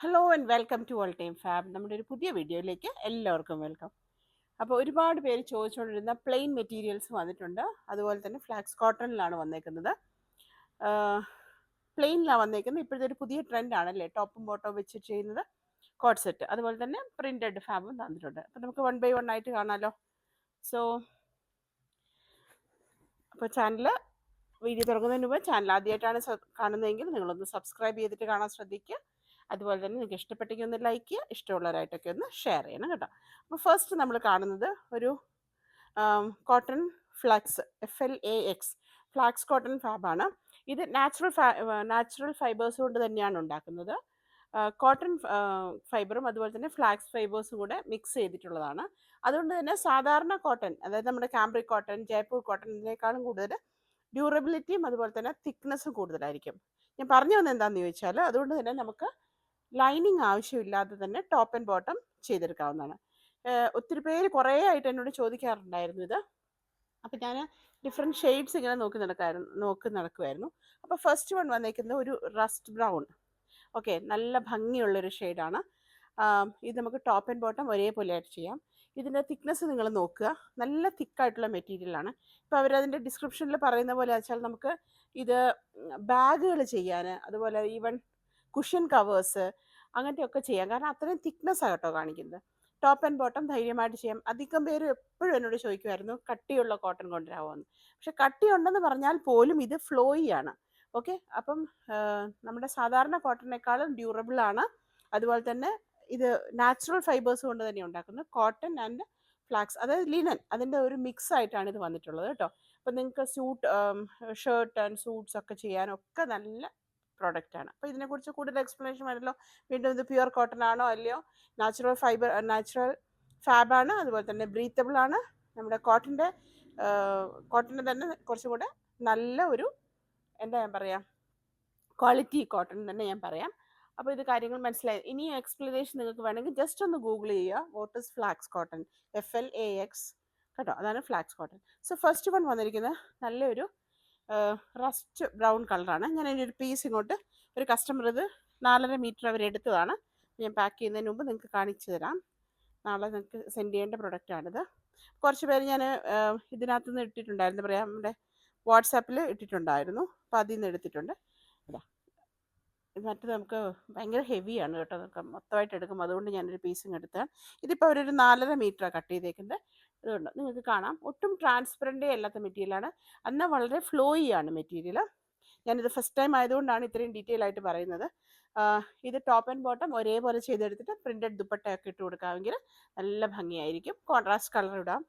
Hello and welcome to all time fab. നമ്മുടെ ഒരു പുതിയ വീഡിയോയിലേക്ക് എല്ലാവർക്കും വെൽക്കം. അപ്പോൾ ഒരുപാട് പേര് ചോദിച്ചുകൊണ്ടിരുന്ന പ്ലെയിൻ മെറ്റീരിയൽസ് വന്നിട്ടുണ്ട്. അതുപോലെ തന്നെ ഫ്ലാക്സ് കോട്ടണിലാണ് വന്നേക്കുന്നത്. പ്ലെയിനിലാണ് വന്നേക്കുന്നത്. ഇപ്പോഴത്തെ ഒരു പുതിയ ട്രെൻഡാണല്ലേ ടോപ്പും ബോട്ടവും വെച്ച് ചെയ്യുന്നത്, കോട്ട് സെറ്റ്. അതുപോലെ തന്നെ പ്രിൻറ്റഡ് ഫാബും തന്നിട്ടുണ്ട്. അപ്പോൾ നമുക്ക് 1 by 1 ആയിട്ട് കാണാമല്ലോ. സോ അപ്പോൾ വീഡിയോ തുടങ്ങുന്നതിന് മുമ്പ് ചാനൽ ആദ്യമായിട്ടാണ് കാണുന്നതെങ്കിൽ നിങ്ങളൊന്ന് സബ്സ്ക്രൈബ് ചെയ്തിട്ട് കാണാൻ ശ്രദ്ധിക്കുക. അതുപോലെ തന്നെ നിങ്ങൾക്ക് ഇഷ്ടപ്പെട്ടെങ്കിൽ ഒന്ന് ലൈക്ക് ചെയ്യുക, ഇഷ്ടമുള്ളവരായിട്ടൊക്കെ ഒന്ന് ഷെയർ ചെയ്യണം കേട്ടോ. അപ്പോൾ ഫസ്റ്റ് നമ്മൾ കാണുന്നത് ഒരു cotton flax FLAX flax cotton ഫാബാണ്. ഇത് നാച്ചുറൽ ഫൈബേഴ്സ് കൊണ്ട് തന്നെയാണ് ഉണ്ടാക്കുന്നത്. കോട്ടൺ ഫൈബറും അതുപോലെ തന്നെ ഫ്ലാക്സ് ഫൈബേഴ്സും കൂടെ മിക്സ് ചെയ്തിട്ടുള്ളതാണ്. അതുകൊണ്ട് തന്നെ സാധാരണ കോട്ടൺ, അതായത് നമ്മുടെ കാംബ്രിക് കോട്ടൺ, ജയ്പൂർ കോട്ടൺ ഇതിനേക്കാളും കൂടുതൽ ഡ്യൂറബിലിറ്റിയും അതുപോലെ തന്നെ തിക്നെസ്സും കൂടുതലായിരിക്കും. ഞാൻ പറഞ്ഞു വന്നത് എന്താണെന്ന് ചോദിച്ചാൽ, അതുകൊണ്ട് തന്നെ നമുക്ക് ലൈനിങ് ആവശ്യമില്ലാതെ തന്നെ ടോപ്പ് ആൻഡ് ബോട്ടം ചെയ്തെടുക്കാവുന്നതാണ്. ഒത്തിരി പേര് കുറേ ആയിട്ട് എന്നോട് ചോദിക്കാറുണ്ടായിരുന്നു ഇത്. അപ്പം ഞാൻ ഡിഫറെൻറ്റ് ഷെയ്ഡ്സ് ഇങ്ങനെ നോക്കി നടക്കുമായിരുന്നു. അപ്പോൾ ഫസ്റ്റ് വൺ വന്നേക്കുന്നത് ഒരു റസ്റ്റ് ബ്രൗൺ. ഓക്കെ, നല്ല ഭംഗിയുള്ളൊരു ഷെയ്ഡാണ്. ഇത് നമുക്ക് ടോപ്പ് ആൻഡ് ബോട്ടം ഒരേപോലെ ആയിട്ട് ചെയ്യാം. ഇതിൻ്റെ തിക്നെസ് നിങ്ങൾ നോക്കുക, നല്ല തിക്കായിട്ടുള്ള മെറ്റീരിയലാണ്. ഇപ്പോൾ അവരതിൻ്റെ ഡിസ്ക്രിപ്ഷനിൽ പറയുന്ന പോലെ വെച്ചാൽ നമുക്ക് ഇത് ബാഗുകൾ ചെയ്യാൻ, അതുപോലെ ഈവൻ കുഷ്യൻ കവേഴ്സ് അങ്ങനത്തെയൊക്കെ ചെയ്യാം. കാരണം അത്രയും തിക്നെസ്സാണ് കേട്ടോ കാണിക്കുന്നത്. ടോപ്പ് ആൻഡ് ബോട്ടം ധൈര്യമായിട്ട് ചെയ്യാം. അധികം പേര് എപ്പോഴും എന്നോട് ചോദിക്കുമായിരുന്നു കട്ടിയുള്ള കോട്ടൺ കൊണ്ടുവരാമോന്ന്. പക്ഷെ കട്ടിയുണ്ടെന്ന് പറഞ്ഞാൽ പോലും ഇത് ഫ്ലോയി ആണ്. ഓക്കെ, അപ്പം നമ്മുടെ സാധാരണ കോട്ടണിനേക്കാളും ഡ്യൂറബിൾ ആണ്. അതുപോലെ തന്നെ ഇത് നാച്ചുറൽ ഫൈബേഴ്സ് കൊണ്ട് തന്നെ ഉണ്ടാക്കുന്നത്. കോട്ടൺ ആൻഡ് ഫ്ലാക്സ്, അതായത് ലിനൻ, അതിൻ്റെ ഒരു മിക്സ് ആയിട്ടാണ് ഇത് വന്നിട്ടുള്ളത് കേട്ടോ. അപ്പം നിങ്ങൾക്ക് ഷർട്ട് ആൻഡ് സൂട്ട്സ് ഒക്കെ ചെയ്യാനൊക്കെ നല്ല പ്രോഡക്റ്റാണ്. അപ്പോൾ ഇതിനെക്കുറിച്ച് കൂടുതൽ എക്സ്പ്ലനേഷൻ വരല്ലോ. വീണ്ടും ഇത് പ്യുവർ കോട്ടൺ ആണോ അല്ലയോ, നാച്ചുറൽ ഫാബാണ്, അതുപോലെ തന്നെ ബ്രീത്തബിൾ ആണ്. നമ്മുടെ കോട്ടൻ്റെ തന്നെ കുറച്ചും കൂടെ നല്ല ഒരു എന്താ ഞാൻ പറയാം, ക്വാളിറ്റി കോട്ടൺ തന്നെ ഞാൻ പറയാം. അപ്പോൾ ഇത് കാര്യങ്ങൾ മനസ്സിലായി. ഇനി എക്സ്പ്ലനേഷൻ നിങ്ങൾക്ക് വേണമെങ്കിൽ ജസ്റ്റ് ഒന്ന് ഗൂഗിൾ ചെയ്യുക, what is flax cotton, FLAX കേട്ടോ, അതാണ് flax cotton. So first one വന്നിരിക്കുന്നത് നല്ലൊരു റസ്റ്റ് ബ്രൗൺ കളറാണ്. ഞാൻ അതിൻ്റെ ഒരു പീസ് ഇങ്ങോട്ട്, ഒരു കസ്റ്റമർ ഇത് 4.5 മീറ്റർ അവരെടുത്തതാണ്. ഞാൻ പാക്ക് ചെയ്യുന്നതിന് മുമ്പ് നിങ്ങൾക്ക് കാണിച്ചു തരാം. നാളെ നിങ്ങൾക്ക് സെൻഡ് ചെയ്യേണ്ട പ്രൊഡക്റ്റാണിത്. കുറച്ച് പേര് ഞാൻ ഇതിനകത്ത് നിന്ന് ഇട്ടിട്ടുണ്ടായിരുന്നു, പറയാം, നമ്മുടെ വാട്സാപ്പിൽ ഇട്ടിട്ടുണ്ടായിരുന്നു. അപ്പോൾ അതിൽ നിന്ന് എടുത്തിട്ടുണ്ട്. ഇതാ, ഇത് മറ്റത് നമുക്ക് ഭയങ്കര ഹെവിയാണ് കേട്ടോ, നമുക്ക് മൊത്തമായിട്ട് എടുക്കും. അതുകൊണ്ട് ഞാനൊരു പീസിങ് എടുത്താൽ, ഇതിപ്പോൾ അവരൊരു 4.5 മീറ്ററാണ് കട്ട് ചെയ്തേക്കുന്നത്. അതുകൊണ്ട് നിങ്ങൾക്ക് കാണാം ഒട്ടും ട്രാൻസ്പെറൻറ്റേ അല്ലാത്ത മെറ്റീരിയലാണ്. എന്നാൽ വളരെ ഫ്ലോയി ആണ് മെറ്റീരിയൽ. ഞാനിത് ഫസ്റ്റ് ടൈം ആയതുകൊണ്ടാണ് ഇത്രയും ഡീറ്റെയിൽ ആയിട്ട് പറയുന്നത്. ഇത് ടോപ്പ് ആൻഡ് ബോട്ടം ഒരേപോലെ ചെയ്തെടുത്തിട്ട് പ്രിൻറ്റഡ് ദുപ്പട്ടയൊക്കെ ഇട്ട് കൊടുക്കാമെങ്കിൽ നല്ല ഭംഗിയായിരിക്കും. കോൺട്രാസ്റ്റ് കളർ ഇടാം.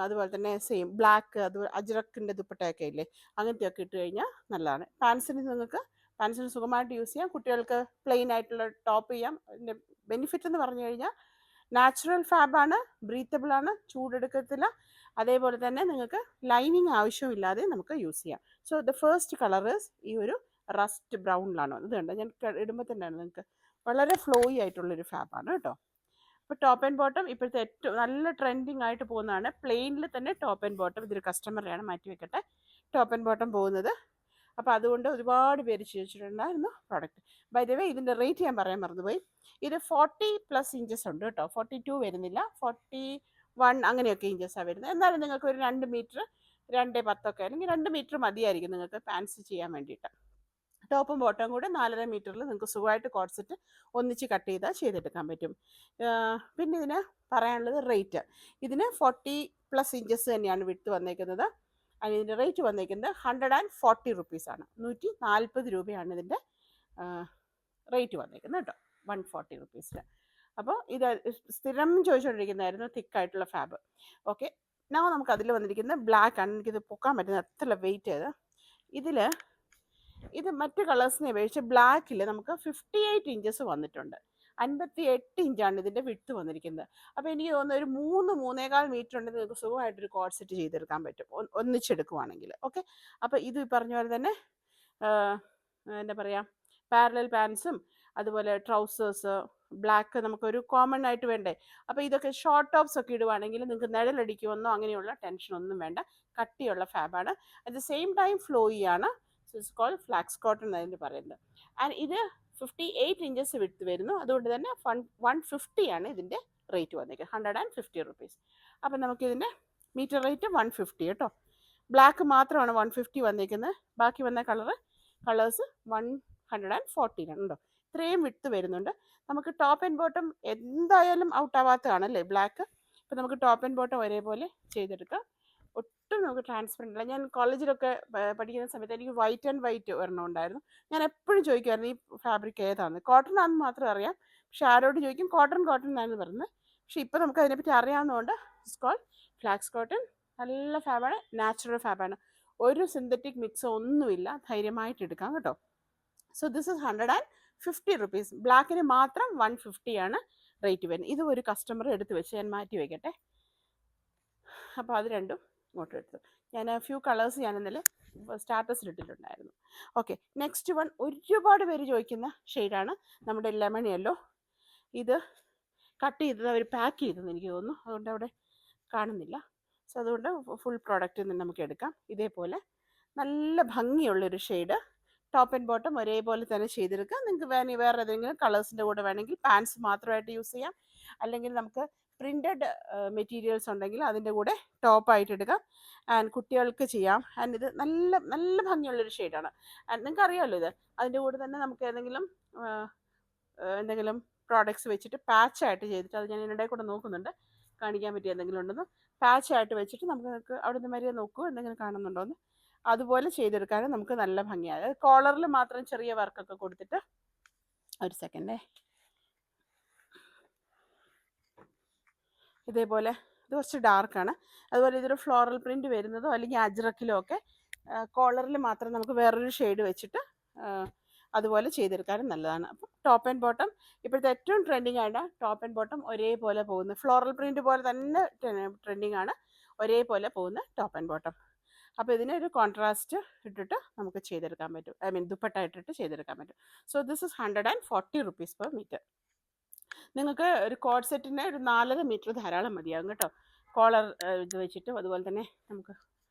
അതുപോലെ തന്നെ സെയിം ബ്ലാക്ക്, അതുപോലെ അജ്രക്കിൻ്റെ ദുപ്പട്ടയൊക്കെ ഇല്ലേ, അങ്ങനത്തെയൊക്കെ ഇട്ട് കഴിഞ്ഞാൽ നല്ലതാണ്. പാൻസിന് സുഖമായിട്ട് യൂസ് ചെയ്യാം. കുട്ടികൾക്ക് പ്ലെയിൻ ആയിട്ടുള്ള ടോപ്പ് ചെയ്യാം. അതിൻ്റെ ബെനിഫിറ്റ് എന്ന് പറഞ്ഞു കഴിഞ്ഞാൽ നാച്ചുറൽ ഫാബാണ്, ബ്രീത്തബിൾ ആണ്, ചൂടെടുക്കത്തില്ല. അതേപോലെ തന്നെ നിങ്ങൾക്ക് ലൈനിങ് ആവശ്യമില്ലാതെ നമുക്ക് യൂസ് ചെയ്യാം. സോ ദ ഫസ്റ്റ് കളർ ഈ ഒരു റസ്റ്റ് ബ്രൗണിലാണ്. ഇത് കണ്ടോ, ഞാൻ ഇടുമ്പോൾ തന്നെയാണ് നിങ്ങൾക്ക് വളരെ ഫ്ലോയി ആയിട്ടുള്ളൊരു ഫാബാണ് കേട്ടോ. അപ്പോൾ ടോപ്പ് ആൻഡ് ബോട്ടം ഇപ്പോഴത്തെ ഏറ്റവും നല്ല ട്രെൻഡിങ് ആയിട്ട് പോകുന്നതാണ്. പ്ലെയിനിൽ തന്നെ ടോപ്പ് ആൻഡ് ബോട്ടം, ഇതൊരു കസ്റ്റമറെയാണ്, മാറ്റി വെക്കട്ടെ, ടോപ്പ് ആൻഡ് ബോട്ടം പോകുന്നത്. അപ്പോൾ അതുകൊണ്ട് ഒരുപാട് പേര് ചോദിച്ചിട്ടുണ്ടായിരുന്നു പ്രോഡക്റ്റ്. ബൈ ദ വേ ഇതിൻ്റെ റേറ്റ് ഞാൻ പറയാൻ മറന്നുപോയി. ഇത് 40+ ഇഞ്ചസ് ഉണ്ട് കേട്ടോ. 42 വരുന്നില്ല, 41 അങ്ങനെയൊക്കെ ഇഞ്ചസാണ് വരുന്നത്. എന്നാലും നിങ്ങൾക്ക് ഒരു 2 മീറ്റർ, 2.10 അല്ലെങ്കിൽ 2 മീറ്റർ മതിയായിരിക്കും നിങ്ങൾക്ക് പാൻസ് ചെയ്യാൻ വേണ്ടിയിട്ട്. ടോപ്പും ബോട്ടവും കൂടെ 4.5 മീറ്ററിൽ നിങ്ങൾക്ക് സുഖമായിട്ട് കോട്ട് സെറ്റ് ഒന്നിച്ച് കട്ട് ചെയ്തെടുക്കാൻ പറ്റും. പിന്നെ ഇതിന് പറയാനുള്ളത് റേറ്റ്. ഇതിന് 40+ ഇഞ്ചസ് തന്നെയാണ് വിഡ്ത്ത് വന്നേക്കുന്നത്. അതിൻ്റെ റേറ്റ് വന്നേക്കുന്നത് 140 റുപ്പീസാണ്. 140 രൂപയാണ് ഇതിൻ്റെ റേറ്റ് വന്നേക്കുന്നത് കേട്ടോ, 140 റുപ്പീസിന്. അപ്പോൾ ഇത് സ്ഥിരം ചോദിച്ചുകൊണ്ടിരിക്കുന്നതായിരുന്നു തിക്കായിട്ടുള്ള ഫാബ്. ഓക്കെ, നമുക്ക് അതിൽ വന്നിരിക്കുന്നത് ബ്ലാക്ക് ആണ്. എനിക്കിത് പൊക്കാൻ പറ്റുന്നത് അത്ര വെയിറ്റ് ചെയ്ത്. ഇത് മറ്റ് കളേഴ്സിനെ അപേക്ഷിച്ച് ബ്ലാക്കിൽ നമുക്ക് 58 ഇഞ്ചസ് വന്നിട്ടുണ്ട്. 58 ഇഞ്ചാണ് ഇതിൻ്റെ വിഡ്ത്ത് വന്നിരിക്കുന്നത്. അപ്പോൾ എനിക്ക് തോന്നുന്നു ഒരു 3-3.25 മീറ്റർ ഉണ്ടെങ്കിൽ നിങ്ങൾക്ക് സുഖമായിട്ടൊരു കോട്ട് സെറ്റ് ചെയ്തെടുക്കാൻ പറ്റും, ഒന്നിച്ചെടുക്കുവാണെങ്കിൽ. ഓക്കെ, അപ്പോൾ ഇത് പറഞ്ഞ പോലെ തന്നെ എന്താ പറയുക, പാരലൽ പാൻസും അതുപോലെ ട്രൗസേഴ്സ്, ബ്ലാക്ക് നമുക്കൊരു കോമൺ ആയിട്ട് വേണ്ടേ. അപ്പോൾ ഇതൊക്കെ ഷോർട്ട് ടോപ്സ് ഒക്കെ ഇടുവാണെങ്കിൽ നിങ്ങൾക്ക് നിഴലടിക്കുമെന്നോ അങ്ങനെയുള്ള ടെൻഷനൊന്നും വേണ്ട. കട്ടിയുള്ള ഫാബാണ്. At the same time flowy ആണ്. So it's called flax cotton എന്നതിന് പറയുന്നത്. ആൻഡ് ഇത് 58 ഇഞ്ചസ് വിഡ്ത്ത് വരുന്നു. അതുകൊണ്ട് തന്നെ 150 ആണ് ഇതിൻ്റെ റേറ്റ് വന്നിരിക്കുന്നത്. 150 റുപ്പീസ്. അപ്പം നമുക്കിതിൻ്റെ മീറ്റർ റേറ്റ് 150 കേട്ടോ. ബ്ലാക്ക് മാത്രമാണ് 150 വന്നിരിക്കുന്നത്. ബാക്കി വന്ന കളേഴ്സ് 114 ആണ് കേട്ടോ. ഇത്രയും വിഡ്ത്ത് വരുന്നുണ്ട്. നമുക്ക് ടോപ്പ് ആൻഡ് ബോട്ടം എന്തായാലും ഔട്ട് ആവാത്തതാണല്ലേ ബ്ലാക്ക്. അപ്പോൾ നമുക്ക് ടോപ്പ് ആൻഡ് ബോട്ടം ഒരേപോലെ ചെയ്തെടുക്കാം. ഒട്ടും നമുക്ക് ട്രാൻസ്പെറൻ്റ് അല്ല. ഞാൻ കോളേജിലൊക്കെ പഠിക്കുന്ന സമയത്ത് എനിക്ക് വൈറ്റ് ആൻഡ് വൈറ്റ് ഒരെണ്ണം ഉണ്ടായിരുന്നു. ഞാൻ എപ്പോഴും ചോദിക്കുമായിരുന്നു ഈ ഫാബ്രിക് ഏതാണ്. കോട്ടൺ ആണെന്ന് മാത്രം അറിയാം. പക്ഷെ ആരോട് ചോദിക്കും കോട്ടൺ എന്നാണ് പറയുന്നത്. പക്ഷെ ഇപ്പോൾ നമുക്ക് അതിനെപ്പറ്റി അറിയാവുന്നതുകൊണ്ട് ഇറ്റ്സ് കോൾഡ് ഫ്ലാക്സ് കോട്ടൺ. നല്ല ഫാബാണ്, നാച്ചുറൽ ഫാബാണ്. ഒരു സിന്തറ്റിക് മിക്സോ ഒന്നുമില്ല. ധൈര്യമായിട്ട് എടുക്കാം കേട്ടോ. So this is 150 rupees. ബ്ലാക്കിന് മാത്രം 150 ആണ് റേറ്റ് വരുന്നത്. ഇത് ഒരു കസ്റ്റമർ എടുത്ത് വെച്ച് ഞാൻ മാറ്റി വയ്ക്കട്ടെ. അപ്പോൾ അത് രണ്ടും ഇങ്ങോട്ട് എടുത്തു. ഞാൻ ഫ്യൂ കളേഴ്സ് ഞാൻ ഇന്നലെ സ്റ്റാറ്റസിൽ ഇട്ടിട്ടുണ്ടായിരുന്നു. ഓക്കെ, നെക്സ്റ്റ് വൺ ഒരുപാട് പേര് ചോദിക്കുന്ന ഷെയ്ഡാണ് നമ്മുടെ ലെമൺ യെല്ലോ. ഇത് കട്ട് ചെയ്തത് അവർ പാക്ക് ചെയ്തെന്ന് എനിക്ക് തോന്നുന്നു. അതുകൊണ്ട് അവിടെ കാണുന്നില്ല. സോ അതുകൊണ്ട് ഫുൾ പ്രോഡക്റ്റ് നിന്ന് നമുക്ക് എടുക്കാം. ഇതേപോലെ നല്ല ഭംഗിയുള്ളൊരു ഷെയ്ഡ്. ടോപ്പ് ആൻഡ് ബോട്ടം ഒരേപോലെ തന്നെ ചെയ്തെടുക്കാം. നിങ്ങൾക്ക് വേറെ ഏതെങ്കിലും കളേഴ്സിൻ്റെ കൂടെ വേണമെങ്കിൽ പാൻസ് മാത്രമായിട്ട് യൂസ് ചെയ്യാം. അല്ലെങ്കിൽ നമുക്ക് പ്രിൻറ്റഡ് മെറ്റീരിയൽസ് ഉണ്ടെങ്കിൽ അതിൻ്റെ കൂടെ ടോപ്പായിട്ട് എടുക്കാം. ആൻഡ് കുട്ടികൾക്ക് ചെയ്യാം. ആൻഡ് ഇത് നല്ല നല്ല ഭംഗിയുള്ളൊരു ഷെയ്ഡാണ്. ആൻഡ് നിങ്ങൾക്ക് അറിയാമല്ലോ ഇത്. അതിൻ്റെ കൂടെ തന്നെ നമുക്ക് എന്തെങ്കിലും പ്രോഡക്ട്സ് വെച്ചിട്ട് പാച്ചായിട്ട് ചെയ്തിട്ട്, അത് ഞാൻ ഇതിനിടെ കൂടെ നോക്കുന്നുണ്ട് കാണിക്കാൻ പറ്റിയ എന്തെങ്കിലും ഉണ്ടെന്ന്. പാച്ചായിട്ട് വെച്ചിട്ട് നമുക്ക് അവിടെ നിന്ന് വരെ നോക്കൂ എന്തെങ്കിലും കാണുന്നുണ്ടോയെന്ന്. അതുപോലെ ചെയ്തെടുക്കാനും നമുക്ക് നല്ല ഭംഗിയാണ്. അതായത് കോളറിൽ മാത്രം ചെറിയ വർക്കൊക്കെ കൊടുത്തിട്ട്. ഒരു സെക്കൻഡേ. ഇതേപോലെ ഇത് കുറച്ച് ഡാർക്കാണ്. അതുപോലെ ഇതൊരു ഫ്ലോറൽ പ്രിൻറ്റ് വരുന്നതോ അല്ലെങ്കിൽ അജ്രക്കിലോ ഒക്കെ കോളറിൽ മാത്രം നമുക്ക് വേറൊരു ഷെയ്ഡ് വെച്ചിട്ട് അതുപോലെ ചെയ്തെടുക്കാനും നല്ലതാണ്. അപ്പം ടോപ്പ് ആൻഡ് ബോട്ടം ഇപ്പോഴത്തെ ഏറ്റവും ട്രെൻഡിങ് ആണ്. ടോപ്പ് ആൻഡ് ബോട്ടം ഒരേപോലെ പോകുന്ന ഫ്ലോറൽ പ്രിൻറ്റ് പോലെ തന്നെ ട്രെൻഡിങ് ആണ്. ഒരേപോലെ പോകുന്ന ടോപ്പ് ആൻഡ് ബോട്ടം. അപ്പോൾ ഇതിനൊരു കോൺട്രാസ്റ്റ് ഇട്ടിട്ട് നമുക്ക് ചെയ്തെടുക്കാൻ പറ്റും. ഐ മീൻ ദുപ്പട്ട ഇട്ടിട്ട് ചെയ്തെടുക്കാൻ പറ്റും. So this is 140 rupees per metre. നിങ്ങൾക്ക് ഒരു കോഡ് സെറ്റിന് ഒരു 4.5 മീറ്റർ ധാരാളം മതിയാകും കേട്ടോ. കോളർ ഇത് വെച്ചിട്ടും അതുപോലെ തന്നെ നമുക്ക്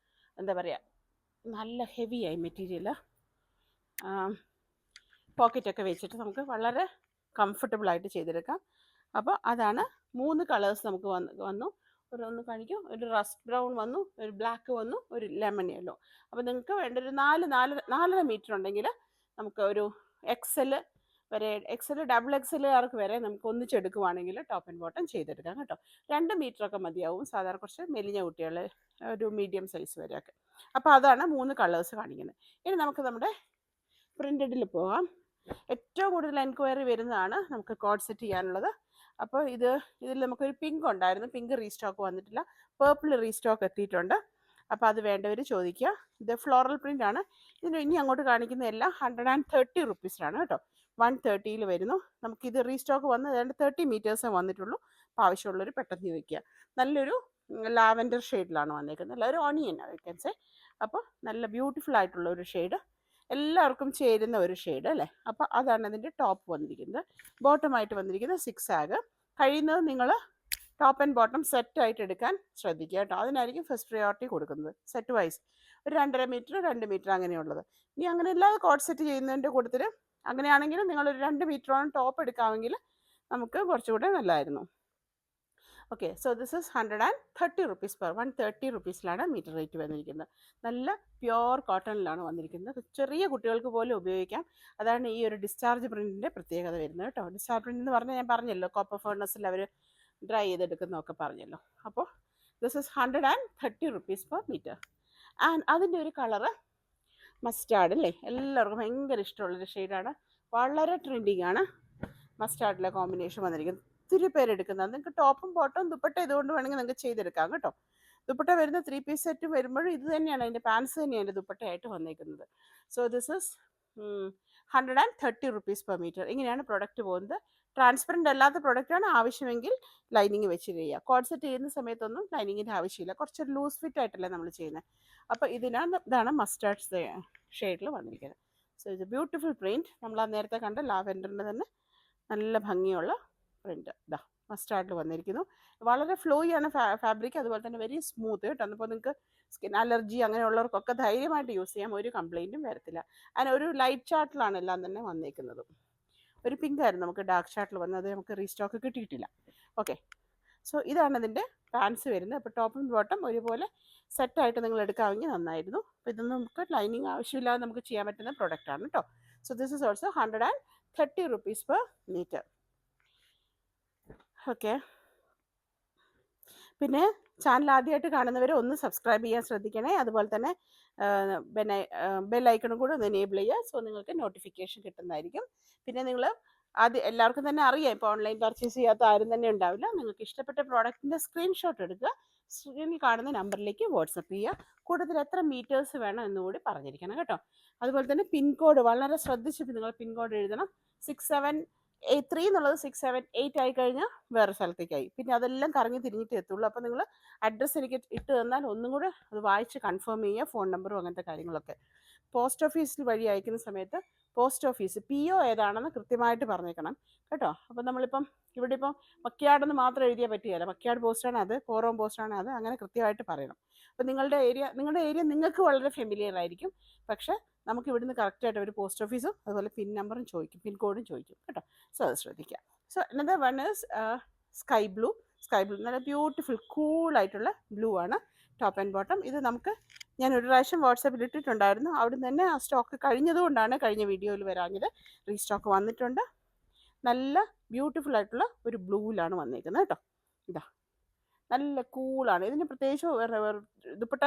എന്താ പറയുക, നല്ല ഹെവിയായി മെറ്റീരിയൽ പോക്കറ്റൊക്കെ വെച്ചിട്ട് നമുക്ക് വളരെ കംഫർട്ടബിളായിട്ട് ചെയ്തെടുക്കാം. അപ്പോൾ അതാണ് 3 കളേഴ്സ് നമുക്ക് വന്നു. ഒന്ന് കാണിക്കും. ഒരു റസ്റ്റ് ബ്രൗൺ വന്നു, ഒരു ബ്ലാക്ക് വന്നു, ഒരു ലെമൺ യെല്ലോ. അപ്പോൾ നിങ്ങൾക്ക് വേണ്ട ഒരു 4.5 മീറ്റർ ഉണ്ടെങ്കിൽ നമുക്ക് ഒരു XL വരെ, XL ഡബിൾ XLകാർക്ക് വരെ നമുക്ക് ഒന്നിച്ചെടുക്കുവാണെങ്കിൽ ടോപ്പ് ആൻഡ് ബോട്ടം ചെയ്തെടുക്കാം കേട്ടോ. 2 മീറ്ററൊക്കെ മതിയാവും സാധാരണ കുറച്ച് മെലിഞ്ഞ കുട്ടികൾ, ഒരു മീഡിയം സൈസ് വരെയൊക്കെ. അപ്പോൾ അതാണ് 3 കളേഴ്സ് കാണിക്കുന്നത്. ഇനി നമുക്ക് നമ്മുടെ പ്രിൻറ്റഡിൽ പോകാം. ഏറ്റവും കൂടുതൽ എൻക്വയറി വരുന്നതാണ് നമുക്ക് കോഡ് സെറ്റ് ചെയ്യാനുള്ളത്. അപ്പോൾ ഇതിൽ നമുക്കൊരു പിങ്ക് ഉണ്ടായിരുന്നു. പിങ്ക് റീസ്റ്റോക്ക് വന്നിട്ടില്ല. പേർപ്പിൾ റീസ്റ്റോക്ക് എത്തിയിട്ടുണ്ട്. അപ്പോൾ അത് വേണ്ടവർ ചോദിക്കുക. ഇത് ഫ്ലോറൽ പ്രിൻ്റ് ആണ്. ഇതിന് ഇനി അങ്ങോട്ട് കാണിക്കുന്ന എല്ലാം 130 റുപ്പീസിലാണ് കേട്ടോ. 130 വരുന്നു. നമുക്കിത് റീസ്റ്റോക്ക് വന്ന് ഏതാണ്ട് 30 മീറ്റേഴ്സേ വന്നിട്ടുള്ളൂ. അപ്പോൾ ആവശ്യമുള്ളവർ പെട്ടെന്ന് ചോദിക്കുക. നല്ലൊരു ലാവൻഡർ ഷെയ്ഡിലാണ് വന്നേക്കുന്നത്. നല്ലൊരു ഓണിയൻ വെക്കൻസേ. അപ്പോൾ നല്ല ബ്യൂട്ടിഫുൾ ആയിട്ടുള്ള ഒരു ഷെയ്ഡ്, എല്ലാവർക്കും ചേരുന്ന ഒരു ഷെയ്ഡ് അല്ലേ. അപ്പോൾ അതാണ് അതിൻ്റെ ടോപ്പ് വന്നിരിക്കുന്നത്. ബോട്ടമായിട്ട് വന്നിരിക്കുന്നത് 6 ആഗ്. കഴിയുന്നത് നിങ്ങൾ ടോപ്പ് ആൻഡ് ബോട്ടം സെറ്റായിട്ട് എടുക്കാൻ ശ്രദ്ധിക്കുക കേട്ടോ. അതിനായിരിക്കും ഫസ്റ്റ് പ്രയോറിറ്റി കൊടുക്കുന്നത്. സെറ്റ് വൈസ് ഒരു 2.5 മീറ്റർ 2 മീറ്റർ അങ്ങനെയുള്ളത്. ഇനി അങ്ങനെ അല്ലാതെ കോഡ് സെറ്റ് ചെയ്യുന്നതിൻ്റെ കൂട്ടത്തിൽ അങ്ങനെയാണെങ്കിൽ നിങ്ങളൊരു 2 മീറ്ററോളം ടോപ്പ് എടുക്കാമെങ്കിൽ നമുക്ക് കുറച്ചുകൂടെ നല്ലതായിരുന്നു. Okay, so this is 130 rupees per 130 റുപ്പീസിലാണ് മീറ്റർ റേറ്റ് വന്നിരിക്കുന്നത്. നല്ല പ്യുവർ കോട്ടണിലാണ് വന്നിരിക്കുന്നത്. ചെറിയ കുട്ടികൾക്ക് പോലും ഉപയോഗിക്കാം. അതാണ് ഈ ഒരു ഡിസ്ചാർജ് പ്രിൻറ്റിൻ്റെ പ്രത്യേകത വരുന്നത് കേട്ടോ. ഡിസ്ചാർജ് പ്രിൻ്റ് എന്ന് പറഞ്ഞാൽ ഞാൻ പറഞ്ഞല്ലോ, കോപ്പർ ഫേർണസിൽ അവർ ഡ്രൈ ചെയ്തെടുക്കുന്നതൊക്കെ പറഞ്ഞല്ലോ. അപ്പോൾ this is 130 rupees per metre. And അതിൻ്റെ ഒരു കളറ് മസ്റ്റാർഡ് അല്ലേ, എല്ലാവർക്കും ഭയങ്കര ഇഷ്ടമുള്ളൊരു ഷെയ്ഡാണ്. വളരെ ട്രെൻഡിങ് ആണ് മസ്റ്റാർഡിലെ കോമ്പിനേഷൻ വന്നിരിക്കുന്നത്. ഒത്തിരി പേരെടുക്കുന്നത്. നിങ്ങൾക്ക് ടോപ്പും ബോട്ടവും ദുപ്പട്ട ഇതുകൊണ്ട് വേണമെങ്കിൽ നിങ്ങൾക്ക് ചെയ്തെടുക്കാം കേട്ടോ. ദുപ്പട്ട വരുന്ന 3 പീസ് സെറ്റ് വരുമ്പോഴും ഇത് തന്നെയാണ്, അതിൻ്റെ പാൻസ് തന്നെയാണ് അതിൻ്റെ ദുപ്പട്ടയായിട്ട് വന്നേക്കുന്നത്. So this is 130 rupees per metre. ഇങ്ങനെയാണ് പ്രൊഡക്റ്റ് പോകുന്നത്. ട്രാൻസ്പെറൻ്റ് അല്ലാത്ത പ്രൊഡക്റ്റാണ്. ആവശ്യമെങ്കിൽ ലൈനിങ് വെച്ച് ചെയ്യുക. കോഡ് സെറ്റ് ചെയ്യുന്ന സമയത്തൊന്നും ലൈനിങ്ങിൻ്റെ ആവശ്യമില്ല. കുറച്ചൊരു ലൂസ് ഫിറ്റ് ആയിട്ടല്ലേ നമ്മൾ ചെയ്യുന്നത്. അപ്പോൾ ഇതാണ് മസ്റ്റാർഡ് ഷെയ്ഡിൽ വന്നിരിക്കുന്നത്. സോ ഇത് ബ്യൂട്ടിഫുൾ പ്രിൻറ്റ്. നമ്മൾ ആ നേരത്തെ കണ്ട ലാവെൻഡറിൻ്റെ തന്നെ നല്ല ഭംഗിയുള്ള പ്രിൻറ്റ്. ഇതാ മസ്റ്റാർഡിൽ വന്നിരിക്കുന്നു. വളരെ ഫ്ലോയിയാണ് ഫാബ്രിക്, അതുപോലെ തന്നെ വെരി സ്മൂത്ത് കേട്ടോ. അപ്പോൾ നിങ്ങൾക്ക് സ്കിൻ അലർജി അങ്ങനെയുള്ളവർക്കൊക്കെ ധൈര്യമായിട്ട് യൂസ് ചെയ്യാം, ഒരു കംപ്ലൈൻറ്റും വരത്തില്ല. അതിന് ഒരു ലൈറ്റ് ചാർട്ടിലാണ് എല്ലാം തന്നെ വന്നേക്കുന്നത്. ഒരു പിങ്ക് ആയിരുന്നു നമുക്ക് ഡാർക്ക് ചാർട്ടിൽ വന്നത്, നമുക്ക് റീസ്റ്റോക്ക് കിട്ടിയിട്ടില്ല. ഓക്കെ, സോ ഇതാണ് ഇതിൻ്റെ പാൻസ് വരുന്നത്. അപ്പോൾ ടോപ്പും ബോട്ടം ഒരുപോലെ സെറ്റായിട്ട് നിങ്ങൾ എടുക്കാമെങ്കിൽ നന്നായിരുന്നു. അപ്പോൾ ഇതൊന്നും നമുക്ക് ലൈനിങ് ആവശ്യമില്ലാതെ നമുക്ക് ചെയ്യാൻ പറ്റുന്ന പ്രൊഡക്റ്റാണ് കേട്ടോ. So this is also 130 rupees per meter. Okay, പിന്നെ ചാനൽ ആദ്യമായിട്ട് കാണുന്നവർ ഒന്ന് സബ്സ്ക്രൈബ് ചെയ്യാൻ ശ്രദ്ധിക്കണേ. അതുപോലെ തന്നെ ബെല്ലൈക്കണും കൂടെ ഒന്ന് എനേബിൾ ചെയ്യുക. സോ നിങ്ങൾക്ക് നോട്ടിഫിക്കേഷൻ കിട്ടുന്നതായിരിക്കും. പിന്നെ നിങ്ങൾ എല്ലാവർക്കും തന്നെ അറിയാം, ഇപ്പോൾ ഓൺലൈൻ പർച്ചേസ് ചെയ്യാത്ത ആരും തന്നെ ഉണ്ടാവില്ല. നിങ്ങൾക്ക് ഇഷ്ടപ്പെട്ട പ്രോഡക്റ്റിൻ്റെ സ്ക്രീൻഷോട്ട് എടുക്കുക, സ്ക്രീനിൽ കാണുന്ന നമ്പറിലേക്ക് വാട്സപ്പ് ചെയ്യുക. കൂടുതൽ എത്ര മീറ്റേഴ്സ് വേണം എന്നുകൂടി പറഞ്ഞിരിക്കണം കേട്ടോ. അതുപോലെ തന്നെ പിൻകോഡ് വളരെ ശ്രദ്ധിച്ചിട്ട് നിങ്ങൾ പിൻകോഡ് എഴുതണം. 6783 എന്നുള്ളത് 678 ആയി കഴിഞ്ഞാൽ വേറെ സ്ഥലത്തേക്കായി, പിന്നെ അതെല്ലാം കറങ്ങി തിരിഞ്ഞിട്ട് എത്തുള്ളൂ. അപ്പോൾ നിങ്ങൾ അഡ്രസ്സ് എനിക്ക് ഇട്ട് തന്നാൽ ഒന്നും കൂടെ അത് വായിച്ച് കൺഫേം ചെയ്യുക, ഫോൺ നമ്പറും അങ്ങനത്തെ കാര്യങ്ങളൊക്കെ. പോസ്റ്റ് ഓഫീസിൽ വഴി അയക്കുന്ന സമയത്ത് പോസ്റ്റ് ഓഫീസ് PO ഏതാണെന്ന് കൃത്യമായിട്ട് പറഞ്ഞേക്കണം കേട്ടോ. അപ്പോൾ നമ്മളിപ്പം ഇവിടെ ഇപ്പം മക്കിയാടെന്ന് മാത്രം എഴുതിയാൽ പറ്റുകയില്ല. മക്കിയാട് പോസ്റ്റാണ് അത്, കോറോം പോസ്റ്റാണ് അത്, അങ്ങനെ കൃത്യമായിട്ട് പറയണം. അപ്പോൾ നിങ്ങളുടെ ഏരിയ നിങ്ങൾക്ക് വളരെ ഫെമിലിയർ ആയിരിക്കും, പക്ഷേ നമുക്ക് ഇവിടുന്ന് കറക്റ്റായിട്ട് ഒരു പോസ്റ്റ് ഓഫീസും അതുപോലെ പിൻ നമ്പറും ചോദിക്കും, പിൻ കോഡും ചോദിക്കും കേട്ടോ. സോ അത് ശ്രദ്ധിക്കുക. So another one is sky blue. നല്ല ബ്യൂട്ടിഫുൾ കൂളായിട്ടുള്ള ബ്ലൂ ആണ് ടോപ്പ് ആൻഡ് ബോട്ടം. ഇത് നമുക്ക് ഞാൻ ഒരു പ്രാവശ്യം വാട്സാപ്പിൽ ഇട്ടിട്ടുണ്ടായിരുന്നു, അവിടെ തന്നെ ആ സ്റ്റോക്ക് കഴിഞ്ഞതുകൊണ്ടാണ് കഴിഞ്ഞ വീഡിയോയിൽ വരാഞ്ഞത്. റീസ്റ്റോക്ക് വന്നിട്ടുണ്ട്. നല്ല ബ്യൂട്ടിഫുൾ ആയിട്ടുള്ള ഒരു ബ്ലൂവിലാണ് വന്നിരിക്കുന്നത് കേട്ടോ. ഇതാ നല്ല കൂളാണ്. ഇതിന് പ്രത്യേകിച്ച് ദുപ്പട്ട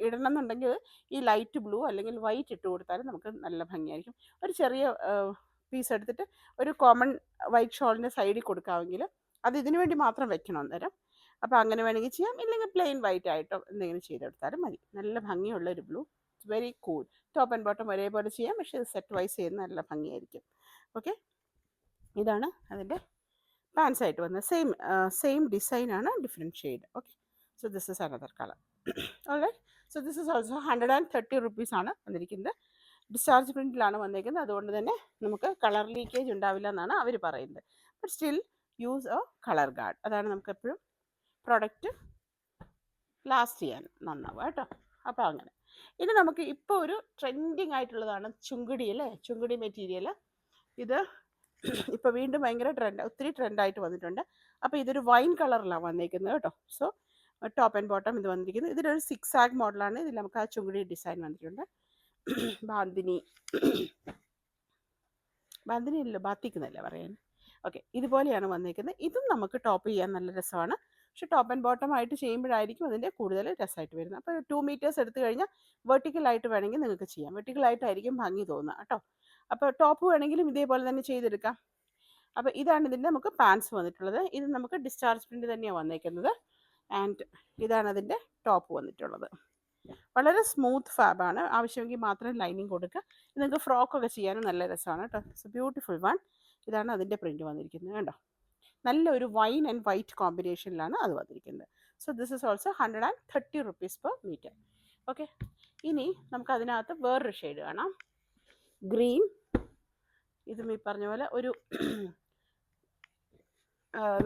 ഇടണം എന്നുണ്ടെങ്കിൽ ഈ ലൈറ്റ് ബ്ലൂ അല്ലെങ്കിൽ വൈറ്റ് ഇട്ട് കൊടുത്താലും നമുക്ക് നല്ല ഭംഗിയായിരിക്കും. ഒരു ചെറിയ പീസ് എടുത്തിട്ട് ഒരു കോമൺ വൈറ്റ് ഷോളിൻ്റെ സൈഡിൽ കൊടുക്കാമെങ്കിൽ അത് ഇതിനു വേണ്ടി മാത്രം വെക്കണം അന്നേരം. അപ്പോൾ അങ്ങനെ വേണമെങ്കിൽ ചെയ്യാം, ഇല്ലെങ്കിൽ പ്ലെയിൻ വൈറ്റ് ആയിട്ടോ എന്തെങ്കിലും ചെയ്തെടുത്താലും മതി. നല്ല ഭംഗിയുള്ള ഒരു blue, it's very cool. Top and bottom ഒരേപോലെ ചെയ്യാം, പക്ഷേ ഇത് സെറ്റ് വൈസ് ചെയ്യുന്ന നല്ല ഭംഗിയായിരിക്കും. ഓക്കെ, ഇതാണ് അതിൻ്റെ പാൻസ് ആയിട്ട് വന്നത്. സെയിം ഡിസൈനാണ്, different shade. Okay, so this is another colour. Alright, so this is also 130 rupees ആണ് വന്നിരിക്കുന്നത്. ഡിസ്ചാർജ് പ്രിൻറ്റിലാണ് വന്നിരിക്കുന്നത്, അതുകൊണ്ട് തന്നെ നമുക്ക് കളർ ലീക്കേജ് ഉണ്ടാവില്ല എന്നാണ് അവർ പറയുന്നത്. But still use A colour guard, അതാണ് നമുക്ക് എപ്പോഴും പ്രൊഡക്റ്റ് ലാസ്റ്റ് ചെയ്യാൻ നന്നാവുക കേട്ടോ. അപ്പോൾ അങ്ങനെ ഇനി നമുക്ക് ഇപ്പോൾ ഒരു ട്രെൻഡിങ് ആയിട്ടുള്ളതാണ് ചുങ്കിടി അല്ലേ, ചുങ്കിടി മെറ്റീരിയൽ. ഇത് ഇപ്പോൾ വീണ്ടും ഭയങ്കര ഒത്തിരി ട്രെൻഡായിട്ട് വന്നിട്ടുണ്ട്. അപ്പോൾ ഇതൊരു വൈൻ കളറിലാണ് വന്നിരിക്കുന്നത് കേട്ടോ. സോ ടോപ്പ് ആൻഡ് ബോട്ടം ഇത് വന്നിരിക്കുന്നത്. ഇതിലൊരു 6 ആഗ് മോഡലാണ്. ഇതിൽ നമുക്ക് ആ ചുങ്കിടി ഡിസൈൻ വന്നിട്ടുണ്ട്. ബാന്തിനി അല്ലല്ലോ, ബാത്തിക്കുന്നല്ലേ പറയാൻ. ഓക്കെ, ഇതുപോലെയാണ് വന്നിരിക്കുന്നത്. ഇതും നമുക്ക് ടോപ്പ് ചെയ്യാൻ നല്ല രസമാണ്, പക്ഷേ ടോപ്പ് ആൻഡ് ബോട്ടം ആയിട്ട് ചെയ്യുമ്പോഴായിരിക്കും അതിൻ്റെ കൂടുതൽ രസമായിട്ട് വരുന്നത്. അപ്പോൾ 2 meters എടുത്തു കഴിഞ്ഞാൽ വെർട്ടിക്കലായിട്ട് വേണമെങ്കിൽ നിങ്ങൾക്ക് ചെയ്യാം, വെർട്ടിക്കലായിട്ടായിരിക്കും ഭംഗി തോന്നുക കേട്ടോ. അപ്പോൾ ടോപ്പ് വേണമെങ്കിലും ഇതേപോലെ തന്നെ ചെയ്തെടുക്കാം. അപ്പോൾ ഇതാണ് ഇതിൻ്റെ നമുക്ക് പാൻസ് വന്നിട്ടുള്ളത്. ഇത് നമുക്ക് ഡിസ്ചാർജ് പ്രിൻ്റ് തന്നെയാണ് വന്നിരിക്കുന്നത്. ആൻഡ് ഇതാണ് അതിൻ്റെ ടോപ്പ് വന്നിട്ടുള്ളത്. വളരെ സ്മൂത്ത് ഫാബാണ്, ആവശ്യമെങ്കിൽ മാത്രം ലൈനിങ് കൊടുക്കുക. നിങ്ങൾക്ക് ഫ്രോക്കൊക്കെ ചെയ്യാനും നല്ല രസമാണ് കേട്ടോ. It's A beautiful one. ഇതാണ് അതിൻ്റെ പ്രിൻറ്റ് വന്നിരിക്കുന്നത് കേട്ടോ. നല്ലൊരു വൈൻ ആൻഡ് വൈറ്റ് കോമ്പിനേഷനിലാണ് അത് വന്നിരിക്കുന്നത്. So this is also 130 rupees per meter. Okay, ഇനി നമുക്ക് അതിനകത്ത് വേറൊരു ഷെയ്ഡ് കാണാം, ഗ്രീൻ. ഇതും ഈ പറഞ്ഞ പോലെ ഒരു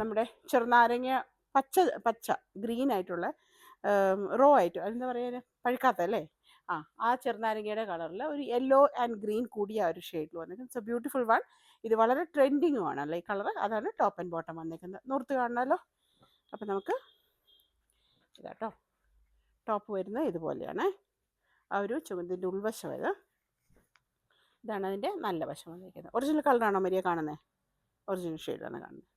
നമ്മുടെ ചെറുനാരങ്ങ പച്ച ഗ്രീൻ ആയിട്ടുള്ള റോ ആയിട്ട്, അതെന്താ പറയുക, പഴുക്കാത്ത അല്ലേ, ആ ചെറുനാരങ്ങയുടെ കളറിൽ ഒരു യെല്ലോ ആൻഡ് ഗ്രീൻ കൂടിയ ഒരു ഷെയ്ഡിൽ വന്നിരിക്കുന്നത്. It's A beautiful one. ഇത് വളരെ ട്രെൻഡിങ്ങുമാണ് അല്ലേ ഈ കളർ. അതാണ് ടോപ്പ് ആൻഡ് ബോട്ടം വന്നിരിക്കുന്നത്. നൂർത്ത് കാണണമല്ലോ. അപ്പോൾ നമുക്ക് ഇതാട്ടോ ടോപ്പ് വരുന്നത് ഇതുപോലെയാണ്. ആ ഒരു ചുമതിൻ്റെ ഉൾവശം ഇത്. ഇതാണ് അതിൻ്റെ നല്ല വശം വന്നിരിക്കുന്നത്. ഒറിജിനൽ കളറാണോ മരിയ കാണുന്നത്? ഒറിജിനൽ ഷെയ്ഡാണ് കാണുന്നത്.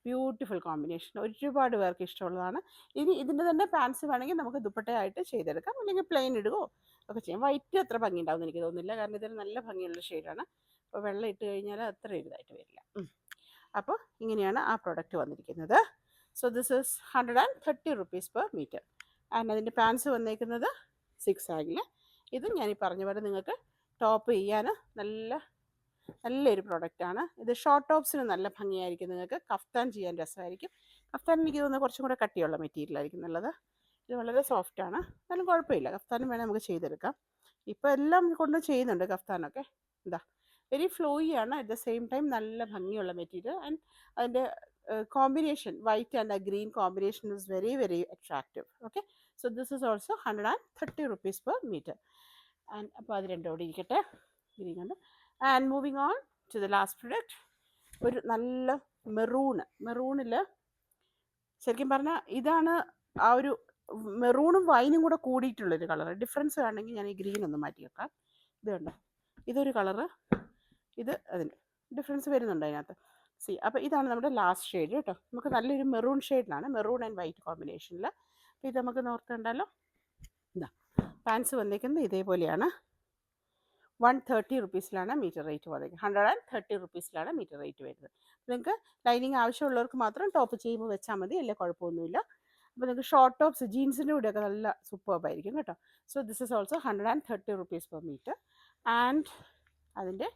ബ്യൂട്ടിഫുൾ കോമ്പിനേഷൻ, ഒരുപാട് പേർക്ക് ഇഷ്ടമുള്ളതാണ്. ഇനി ഇതിൻ്റെ തന്നെ പാൻസ് വേണമെങ്കിൽ നമുക്ക് ദുപ്പട്ടയായിട്ട് ചെയ്തെടുക്കാം, അല്ലെങ്കിൽ പ്ലെയിൻ ഇടുകയോ ഒക്കെ ചെയ്യാം. വൈറ്റ് അത്ര ഭംഗി ഉണ്ടാവുമെന്ന് എനിക്ക് തോന്നുന്നില്ല, കാരണം ഇതിന് നല്ല ഭംഗിയുള്ള ഷെയ്ഡാണ്. അപ്പോൾ വെള്ളം ഇട്ട് കഴിഞ്ഞാൽ അത്ര ഇതായിട്ട് വരില്ല. അപ്പോൾ ഇങ്ങനെയാണ് ആ പ്രോഡക്റ്റ് വന്നിരിക്കുന്നത്. So this is 130 rupees per meter. And അതിൻ്റെ പാൻസ് വന്നേക്കുന്നത് 6 ആഗിൽ. ഇതും ഞാൻ ഈ പറഞ്ഞ പോലെ നിങ്ങൾക്ക് ടോപ്പ് ചെയ്യാൻ നല്ലൊരു പ്രോഡക്റ്റാണ്. ഇത് ഷോർട്ട് ടോപ്സിന് നല്ല ഭംഗിയായിരിക്കും, നിങ്ങൾക്ക് കഫ്താൻ ചെയ്യാൻ രസമായിരിക്കും. കഫ്താൻ എനിക്ക് തോന്നുന്നത് കുറച്ചും കൂടെ കട്ടിയുള്ള മെറ്റീരിയൽ ആയിരിക്കും നല്ലത്. ഇത് വളരെ സോഫ്റ്റാണ്, എന്നാലും കുഴപ്പമില്ല, കഫ്താനും വേണേൽ നമുക്ക് ചെയ്തെടുക്കാം. ഇപ്പോൾ എല്ലാം കൊണ്ട് ചെയ്യുന്നുണ്ട് കഫ്താനൊക്കെ. എന്താ വെരി ഫ്ലോയി ആണ്, അറ്റ് ദ സെയിം ടൈം നല്ല ഭംഗിയുള്ള മെറ്റീരിയൽ. ആൻഡ് അതിൻ്റെ combination, white and a green combination is very, very attractive. Okay, so this is also 130 rupees per meter. And അപ്പോൾ അത് രണ്ടും കൂടി ഇരിക്കട്ടെ, ഗ്രീൻ ഉണ്ട്. And moving on to the last product, ഒരു നല്ല മെറൂണിൽ ശരിക്കും പറഞ്ഞാൽ ഇതാണ് ആ ഒരു മെറൂണും വൈനും കൂടെ കൂടിയിട്ടുള്ളൊരു കളർ. ഡിഫറൻസ് വേണമെങ്കിൽ ഞാൻ ഈ ഗ്രീൻ ഒന്ന് മാറ്റി വെക്കാം. ഇത് കണ്ടോ, ഇതൊരു കളറ്, ഇത് അതിന് ഡിഫറൻസ് വരുന്നുണ്ട് അതിനകത്ത്. സി, അപ്പോൾ ഇതാണ് നമ്മുടെ ലാസ്റ്റ് ഷെയ്ഡ് കേട്ടോ. നമുക്ക് നല്ലൊരു മെറൂൺ ഷെയ്ഡിലാണ്, മെറൂൺ ആൻഡ് വൈറ്റ് കോമ്പിനേഷനിൽ. അപ്പോൾ ഇത് നമുക്ക് നോർത്തുണ്ടല്ലോ. ഇതാ പാൻസ് വന്നേക്കുന്നത് ഇതേപോലെയാണ്. 130 റുപ്പീസിലാണ് മീറ്റർ റേറ്റ് വന്നേക്കുന്നത്. 130 റുപ്പീസിലാണ് മീറ്റർ റേറ്റ് വരുന്നത്. നിങ്ങൾക്ക് ലൈനിങ് ആവശ്യമുള്ളവർക്ക് മാത്രം ടോപ്പ് ചെയ്യുമ്പോൾ വെച്ചാൽ മതി, അല്ലേ കുഴപ്പമൊന്നുമില്ല. അപ്പോൾ നിങ്ങൾക്ക് ഷോർട്ട് ടോപ്സ് ജീൻസിൻ്റെ കൂടെയൊക്കെ നല്ല സൂപ്പർബായിരിക്കും കേട്ടോ. So this is also 130 rupees per metre. And അതിൻ്റെ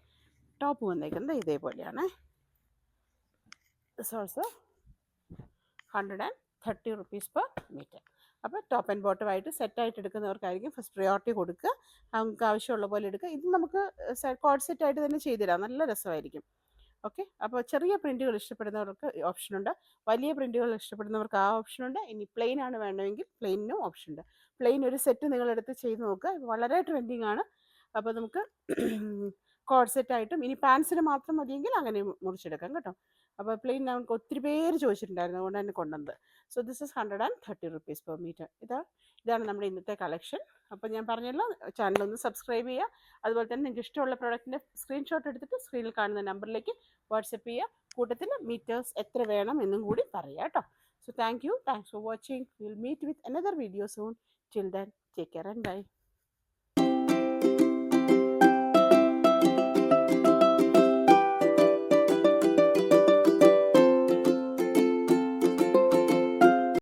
ടോപ്പ് വന്നേക്കുന്നത് ഇതേപോലെയാണ്. This also 130 rupees per metre. അപ്പോൾ ടോപ്പ് ആൻഡ് ബോട്ടമായിട്ട് സെറ്റായിട്ട് എടുക്കുന്നവർക്കായിരിക്കും ഫസ്റ്റ് പ്രയോറിറ്റി കൊടുക്കുക. നമുക്ക് ആവശ്യമുള്ള പോലെ എടുക്കുക. ഇത് നമുക്ക് കോഡ് സെറ്റായിട്ട് തന്നെ ചെയ്തുതരാം, നല്ല രസമായിരിക്കും. ഓക്കെ, അപ്പോൾ ചെറിയ പ്രിൻറ്റുകൾ ഇഷ്ടപ്പെടുന്നവർക്ക് ഓപ്ഷനുണ്ട്, വലിയ പ്രിൻറ്റുകൾ ഇഷ്ടപ്പെടുന്നവർക്ക് ആ ഓപ്ഷനുണ്ട്. ഇനി പ്ലെയിൻ ആണ് വേണമെങ്കിൽ പ്ലെയിനും ഓപ്ഷനുണ്ട്. പ്ലെയിൻ ഒരു സെറ്റ് നിങ്ങളെടുത്ത് ചെയ്ത് നോക്കുക, വളരെ ട്രെൻഡിങ് ആണ്. അപ്പോൾ നമുക്ക് കോഡ് സെറ്റായിട്ടും ഇനി പാൻസിന് മാത്രം മതിയെങ്കിൽ അങ്ങനെ മുറിച്ചെടുക്കാം കേട്ടോ. അപ്പോൾ പ്ലെയിൻ നമുക്ക് ഒത്തിരി പേര് ചോദിച്ചിട്ടുണ്ടായിരുന്നു, അതുകൊണ്ട് തന്നെ കൊണ്ടുവന്നത്. So this is 130 rupees per metre. ഇതാണ് നമ്മുടെ ഇന്നത്തെ കളക്ഷൻ. അപ്പോൾ ഞാൻ പറഞ്ഞല്ലോ, ചാനലൊന്ന് സബ്സ്ക്രൈബ് ചെയ്യുക. അതുപോലെ തന്നെ നിങ്ങൾക്ക് ഇഷ്ടമുള്ള പ്രോഡക്റ്റിൻ്റെ സ്ക്രീൻഷോട്ട് എടുത്തിട്ട് സ്ക്രീനിൽ കാണുന്ന നമ്പറിലേക്ക് വാട്സപ്പ് ചെയ്യുക. കൂട്ടത്തിൽ മീറ്റേഴ്സ് എത്ര വേണം എന്നും കൂടി പറയുക കേട്ടോ. So thanks for watching. Will meet with another video soon. Till then take care and by.